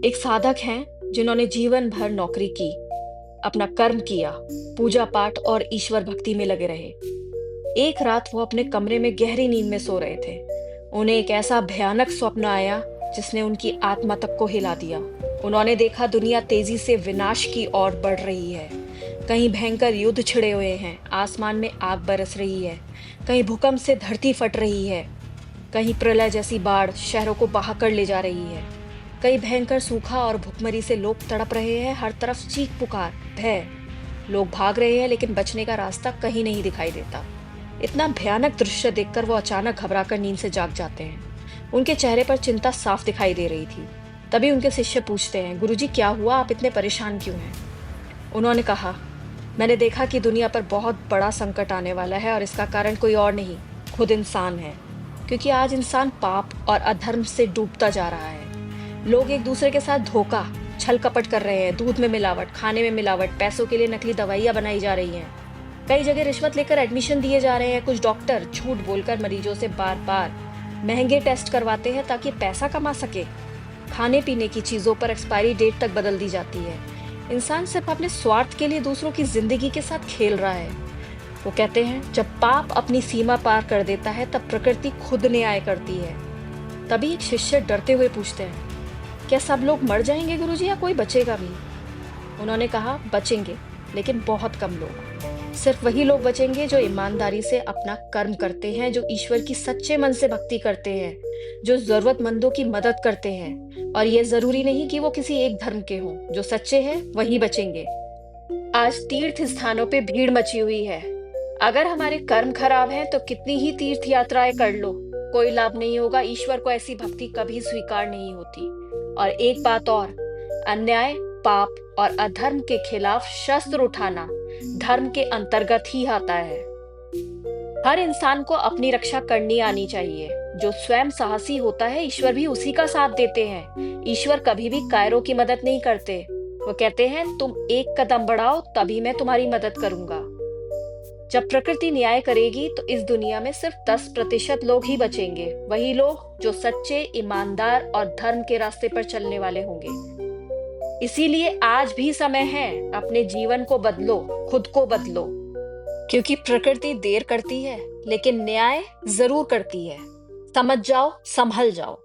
एक साधक हैं जिन्होंने जीवन भर नौकरी की, अपना कर्म किया, पूजा पाठ और ईश्वर भक्ति में लगे रहे। एक रात वो अपने कमरे में गहरी नींद में सो रहे थे। उन्हें एक ऐसा भयानक स्वप्न आया जिसने उनकी आत्मा तक को हिला दिया। उन्होंने देखा दुनिया तेजी से विनाश की ओर बढ़ रही है। कहीं भयंकर युद्ध छिड़े हुए हैं, आसमान में आग बरस रही है, कहीं भूकंप से धरती फट रही है, कहीं प्रलय जैसी बाढ़ शहरों को बहाकर ले जा रही है। कई भयंकर सूखा और भुखमरी से लोग तड़प रहे हैं, हर तरफ चीख पुकार, भय। लोग भाग रहे हैं लेकिन बचने का रास्ता कहीं नहीं दिखाई देता। इतना भयानक दृश्य देखकर वो अचानक घबराकर नींद से जाग जाते हैं। उनके चेहरे पर चिंता साफ दिखाई दे रही थी। तभी उनके शिष्य पूछते हैं, गुरुजी क्या हुआ, आप इतने परेशान क्यों हैं? उन्होंने कहा, मैंने देखा कि दुनिया पर बहुत बड़ा संकट आने वाला है और इसका कारण कोई और नहीं, खुद इंसान है। क्योंकि आज इंसान पाप और अधर्म से डूबता जा रहा है। लोग एक दूसरे के साथ धोखा, छल कपट कर रहे हैं। दूध में मिलावट, खाने में मिलावट, पैसों के लिए नकली दवाइयां बनाई जा रही हैं। कई जगह रिश्वत लेकर एडमिशन दिए जा रहे हैं। कुछ डॉक्टर झूठ बोलकर मरीजों से बार बार महंगे टेस्ट करवाते हैं ताकि पैसा कमा सके। खाने पीने की चीजों पर एक्सपायरी डेट तक बदल दी जाती है। इंसान सिर्फ अपने स्वार्थ के लिए दूसरों की जिंदगी के साथ खेल रहा है। वो कहते हैं, जब पाप अपनी सीमा पार कर देता है तब प्रकृति खुद न्याय करती है। तभी एक शिष्य डरते हुए पूछते हैं, क्या सब लोग मर जाएंगे गुरुजी या कोई बचेगा भी? उन्होंने कहा, बचेंगे, लेकिन बहुत कम लोग। सिर्फ वही लोग बचेंगे जो ईमानदारी से अपना कर्म करते हैं, जो ईश्वर की सच्चे मन से भक्ति करते हैं, जो जरूरतमंदों की मदद करते हैं। और ये जरूरी नहीं कि वो किसी एक धर्म के हों। जो सच्चे हैं वही बचेंगे। आज तीर्थ स्थानों पे भीड़ मची हुई है। अगर हमारे कर्म खराब हैं तो कितनी ही तीर्थ यात्राएं कर लो, कोई लाभ नहीं होगा। ईश्वर को ऐसी भक्ति कभी स्वीकार नहीं होती। और एक बात और, अन्याय, पाप और अधर्म के खिलाफ शस्त्र उठाना धर्म के अंतर्गत ही आता है। हर इंसान को अपनी रक्षा करनी आनी चाहिए। जो स्वयं साहसी होता है, ईश्वर भी उसी का साथ देते हैं। ईश्वर कभी भी कायरों की मदद नहीं करते। वो कहते हैं, तुम एक कदम बढ़ाओ तभी मैं तुम्हारी मदद करूंगा। जब प्रकृति न्याय करेगी तो इस दुनिया में सिर्फ 10% लोग ही बचेंगे। वही लोग जो सच्चे, ईमानदार और धर्म के रास्ते पर चलने वाले होंगे। इसीलिए आज भी समय है, अपने जीवन को बदलो, खुद को बदलो। क्योंकि प्रकृति देर करती है लेकिन न्याय जरूर करती है। समझ जाओ, संभल जाओ।